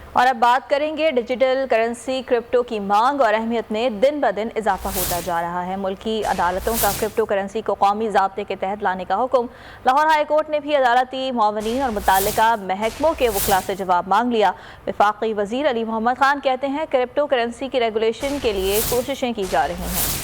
और अब बात करेंगे डिजिटल करेंसी क्रिप्टो की मांग और अहमियत में दिन ब दिन इजाफा होता जा रहा है। मुल्की अदालतों का क्रिप्टो करेंसी को कौमी ज़ाब्ते के तहत लाने का हुक्म। लाहौर हाई कोर्ट ने भी अदालती मुआवनीन और मुताल्लिका महकमों के वकला से जवाब मांग लिया। वफाकी वजीर अली मोहम्मद खान कहते हैं क्रिप्टो करेंसी की रेगुलेशन के लिए कोशिशें की जा रही हैं।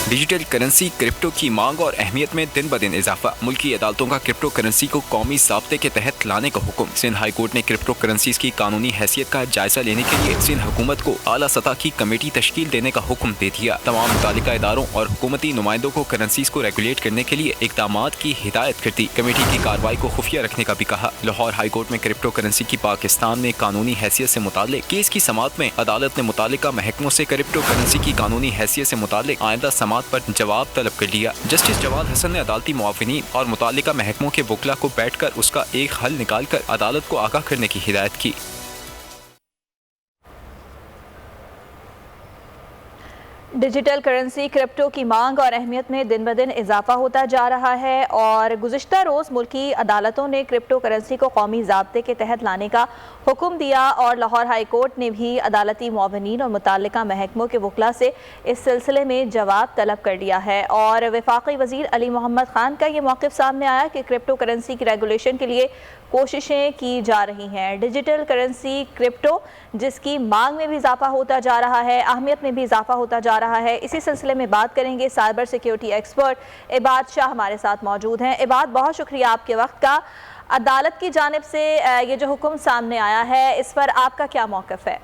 डिजिटल करेंसी क्रिप्टो की मांग और अहमियत में दिन ब दिन इजाफा। मुल्की अदालतों का क्रिप्टो करेंसी को कौमी ज़ाब्ते के तहत लाने का हुक्म। सिंध हाई कोर्ट ने क्रिप्टो करेंसीज की कानूनी हैसियत का जायजा लेने के लिए सिंध हुकूमत को आला सतह की कमेटी तश्कील देने का हुक्म दे दिया। तमाम मुतालिका इदारों और हुकूमती नुमाइंदों को करेंसीज को रेगुलेट करने के लिए इकदाम की हिदायत कर दी। कमेटी की कार्रवाई को खुफिया रखने का भी कहा। लाहौर हाई कोर्ट में क्रिप्टो करेंसी की पाकिस्तान में कानूनी हैसियत से मुताल्लिक केस की समाअत में अदालत ने मुतालिका महकमों से क्रिप्टो करेंसी की कानूनी हैसियत से मुताल्लिक आइंदा समाअत पर जवाब तलब कर लिया। जस्टिस जवाद हसन ने अदालती मुआवनीन और मुताल्लिका महकमों के वकला को बैठकर उसका एक हल निकालकर अदालत को आगाह करने की हिदायत की। डिजिटल करेंसी क्रिप्टो की मांग और अहमियत में दिन ब दिन इजाफा होता जा रहा है और गुज़िश्ता रोज़ मुल्की अदालतों ने क्रिप्टो करेंसी को कौमी ज़ाब्ते के तहत लाने का हुक्म दिया और लाहौर हाई कोर्ट ने भी अदालती मुआवनीन और मुताल्लिका महकमों के वकला से इस सिलसिले में जवाब तलब कर लिया है। और वफाकी वज़ीर अली मोहम्मद खान का ये मौक़िफ़ सामने आया कि क्रिप्टो करेंसी की रेगुलेशन के लिए कोशिशें की जा रही हैं। डिजिटल करेंसी क्रिप्टो जिसकी मांग में भी इजाफा होता जा रहा है, अहमियत में भी इजाफा होता जा रहा है। इसी सिलसिले में बात करेंगे। साइबर सिक्योरिटी एक्सपर्ट इबाद शाह हमारे साथ मौजूद हैं। इबाद, बहुत शुक्रिया आपके वक्त का। अदालत की जानिब से ये जो हुक्म सामने आया है, इस पर आपका क्या मौक़िफ़ है?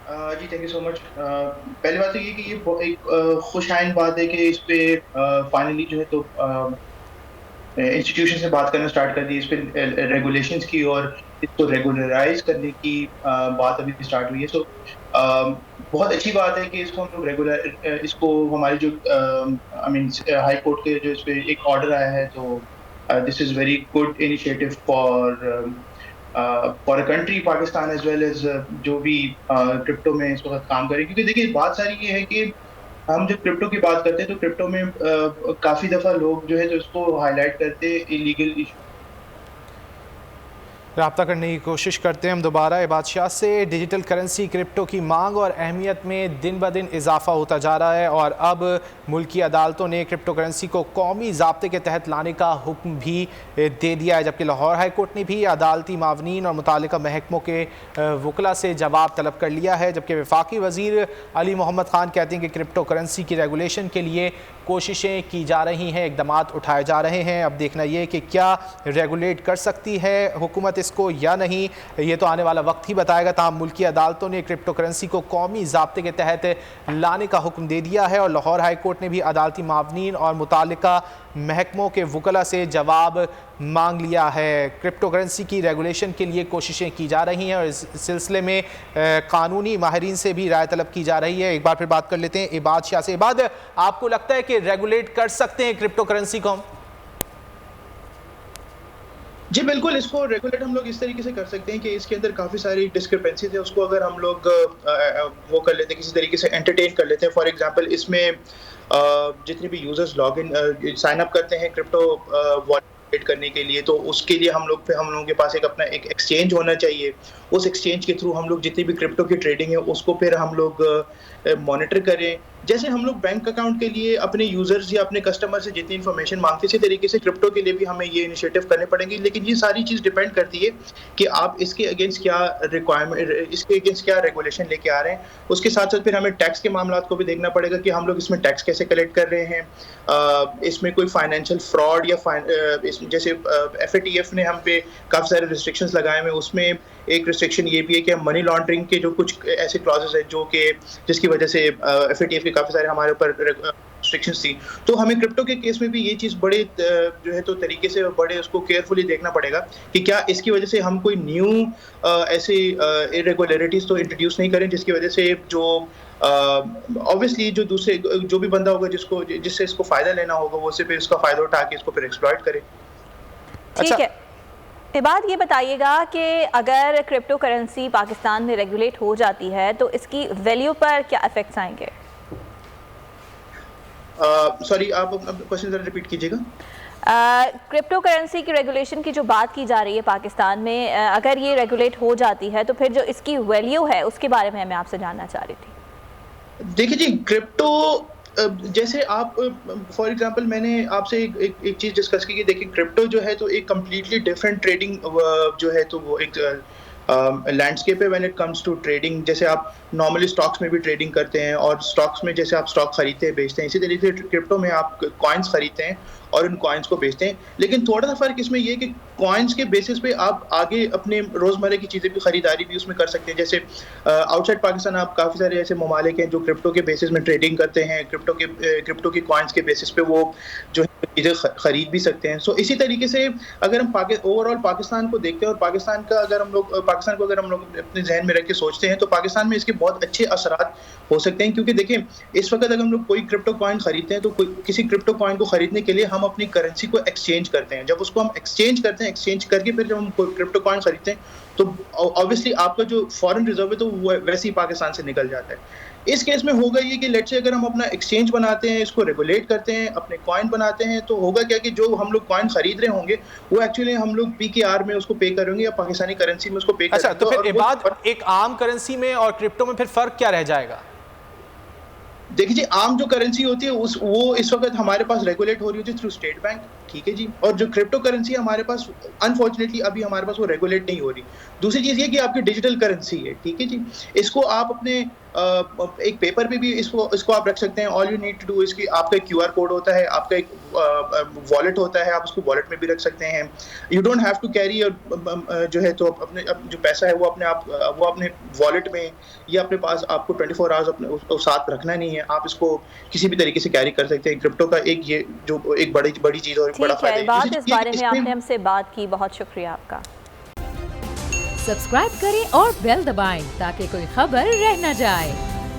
जी थैंक यू सो मच। पहली बात तो ये कि ये एक खुशआइन बात है कि इस पे फाइनली जो है तो इंस्टीट्यूशन से बात करना स्टार्ट कर दी, इस पे रेगुलेशंस की और इसको रेगुलराइज करने की बात अभी स्टार्ट हुई है। सो बहुत अच्छी बात है कि इसको हम लोग इसको हमारी जो आई मीन हाई कोर्ट के जो इस पे एक ऑर्डर आया है, तो this is very good initiative for a country Pakistan as well as जो भी क्रिप्टो में इस वक्त काम करें। क्योंकि देखिए बात सारी ये है कि हम जब क्रिप्टो की बात करते हैं तो क्रिप्टो में काफ़ी दफ़ा लोग जो है तो इसको हाईलाइट करते हैं इलीगल इशू। रब्ता करने की कोशिश करते हैं हम दोबारा इबाद शाह से। डिजिटल करेंसी क्रिप्टो की मांग और अहमियत में दिन ब दिन इजाफा होता जा रहा है और अब मुल्की अदालतों ने क्रिप्टो करेंसी को कौमी ज़ाब्ते के तहत लाने का हुक्म भी दे दिया है। जबकि लाहौर हाई कोर्ट ने भी अदालती मावनीन और मुताल्लिका महकमों के वकला से जवाब तलब कर लिया है। जबकि वफाकी वज़ीर अली मोहम्मद खान कहते हैं कि क्रिप्टो करेंसी की रेगुलेशन के लिए कोशिशें की जा रही हैं, इक़दाम उठाए जा रहे हैं। अब देखना ये कि क्या रेगुलेट कर सकती है हुकूमत इसको या नहीं, ये तो आने वाला वक्त ही बताएगा। ताहम मुल्की अदालतों ने क्रिप्टो करेंसी को कौमी ज़ाब्ते के तहत लाने का हुक्म दे दिया है और लाहौर हाई कोर्ट ने भी अदालती मावनीन और मुताल्लिका महकमों के वकला से जवाब मांग लिया है। क्रिप्टो करेंसी की रेगुलेशन के लिए कोशिशें की जा रही हैं और इस सिलसिले में कानूनी माहिरीन से भी राय तलब की जा रही है। एक बार फिर बात कर लेते हैं इबाद शाह से। इबाद, आपको लगता है कि रेगुलेट कर सकते हैं क्रिप्टो करेंसी को हम? जी बिल्कुल, इसको रेगुलेट हम लोग इस तरीके से कर सकते हैं कि इसके अंदर काफ़ी सारी डिस्क्रिपेंसीज है, उसको अगर हम लोग वो कर लेते हैं, किसी तरीके से एंटरटेन कर लेते हैं। फॉर एग्जांपल इसमें जितने भी users log in sign up करते हैं क्रिप्टो वॉलेट करने के लिए, तो उसके लिए हम लोगों के पास एक अपना एक एक्सचेंज होना चाहिए। उस एक्सचेंज के थ्रू हम लोग जितनी भी क्रिप्टो की ट्रेडिंग है उसको फिर हम लोग मॉनिटर करें। जैसे हम लोग बैंक अकाउंट के लिए अपने यूजर्स या अपने कस्टमर से जितनी इन्फॉर्मेशन मांगते हैं, इसी तरीके से क्रिप्टो के लिए भी हमें ये इनिशिएटिव करने पड़ेंगे। लेकिन ये सारी चीज़ डिपेंड करती है कि आप इसके अगेंस्ट क्या रिक्वायरमेंट, इसके अगेंस्ट क्या रेगुलेशन लेके आ रहे हैं। उसके साथ साथ फिर हमें टैक्स के मामला को भी देखना पड़ेगा कि हम लोग इसमें टैक्स कैसे कलेक्ट कर रहे हैं। इसमें कोई फाइनेंशियल फ्रॉड या जैसे FATF ने हम पे काफ़ी सारे रिस्ट्रिक्शंस लगाए हुए हैं। उसमें एक रिस्ट्रिक्शन ये भी है कि मनी लॉन्ड्रिंग के जो कुछ ऐसे क्लॉजेस है जो कि जिसकी वजह से FATF के काफ़ी सारे हमारे ऊपर रिस्ट्रिक्शंस थी। तो हमें क्रिप्टो के केस में भी ये चीज़ बड़े जो है तो तरीके से बड़े उसको केयरफुली देखना पड़ेगा कि क्या इसकी वजह से हम कोई न्यू ऐसे इरेगुलरिटीज़ तो इंट्रोड्यूस नहीं करें जिसकी वजह से जो ऑब्वियसली जो भी बंदा होगा जिससे इसको फ़ायदा लेना होगा वो सिर्फ इसका फ़ायदा उठा के इसको फिर एक्सप्लॉइट करे। ठीक है, इबाद ये बताइएगा कि अगर क्रिप्टो करेंसी पाकिस्तान में रेगुलेट हो जाती है तो इसकी वैल्यू पर क्या इफेक्ट्स आएंगे? सॉरी, आप क्वेश्चन जरा रिपीट कीजिएगा। क्रिप्टो करेंसी की रेगुलेशन की जो बात की जा रही है पाकिस्तान में, अगर ये रेगुलेट हो जाती है तो फिर जो इसकी वैल्यू है उसके बारे में मैं आपसे जानना चाह रही थी। देखिए जी, क्रिप्टो जैसे आप फॉर एग्जांपल मैंने आपसे एक चीज़ डिस्कस की कि देखिए क्रिप्टो जो है तो एक कंप्लीटली डिफरेंट ट्रेडिंग जो है तो वो एक लैंडस्केप है when it comes to trading. जैसे आप नॉर्मली स्टॉक्स में भी ट्रेडिंग करते हैं और स्टॉक्स में जैसे आप स्टॉक खरीदते हैं बेचते हैं, इसी तरीके से क्रिप्टो में आप कॉइन्स खरीदते हैं और उन कॉइन्स को बेचते हैं। लेकिन थोड़ा सा फ़र्क इसमें ये है कि कॉइन्स के बेसिस पे आप आगे अपने रोज़मर्रा की चीज़ें भी खरीदारी भी उसमें कर सकते हैं। जैसे आउटसाइड पाकिस्तान आप काफ़ी सारे ऐसे ममालिक हैं जो क्रिप्टो के बेसिस में ट्रेडिंग करते हैं, क्रिप्टो के कॉइन्स के बेसिस पे वो जो है चीज़ें खरीद भी सकते हैं। सो इसी तरीके से अगर हम ओवरऑल पाकिस्तान को देखते हैं और पाकिस्तान को अगर हम लोग अपने ज़हन में रख के सोचते हैं तो पाकिस्तान में इसके बहुत अच्छे असरात हो सकते हैं। क्योंकि देखिए इस वक़्त अगर हम लोग कोई क्रिप्टो कॉइन खरीदते हैं तो किसी क्रिप्टो कॉइन को खरीदने के लिए हम अपनी करेंसी को एक्सचेंज करते हैं। जब उसको हम एक्सचेंज करते हैं, एक्सचेंज करके फिर जब हम कोई क्रिप्टो कॉइन खरीदते हैं तो ऑब्वियसली आपका जो फॉरेन रिजर्व है तो वो वैसे ही पाकिस्तान से निकल जाता है। इस केस में होगा ये कि लेट्स से अगर हम अपना एक्सचेंज बनाते हैं, इसको रेगुलेट करते हैं, अपने कॉइन बनाते हैं, तो होगा क्या कि जो हम लोग कॉइन खरीद रहे होंगे वो एक्चुअली हम लोग PKR में उसको पे करेंगे या पाकिस्तानी करेंसी में उसको पे करेंगे। अच्छा, तो फिर इबाद एक आम करेंसी में और क्रिप्टो में फिर फर्क क्या रह जाएगा? देखिए जी, आम जो करेंसी होती है वो इस वक्त हमारे पास रेगुलेट हो रही होती है थ्रू स्टेट बैंक, ठीक है जी। और जो क्रिप्टो करेंसी हमारे पास अनफॉर्चुनेटली अभी हमारे पास वो रेगुलेट नहीं हो रही। दूसरी चीज़ ये कि आपकी डिजिटल करेंसी है, ठीक है जी। इसको आप अपने एक पेपर पे भी इसको आप रख सकते हैं। All you need to do इसकी आपका QR कोड होता है, आपका एक वॉलेट होता है, आप उसको वॉलेट में भी रख सकते हैं। You don't have to carry जो है तो अपने जो पैसा है वो अपने वॉलेट में या अपने पास आपको 24 आवर्स अपने उसको साथ रखना नहीं है। आप इसको किसी भी तरीके से कैरी कर सकते हैं। क्रिप्टो का एक बड़ी चीज़ और बड़ा फायदा है। इस बारे में आपने हमसे बात की, बहुत शुक्रिया आपका। सब्सक्राइब करें और बेल दबाएं ताकि कोई खबर रह न जाए।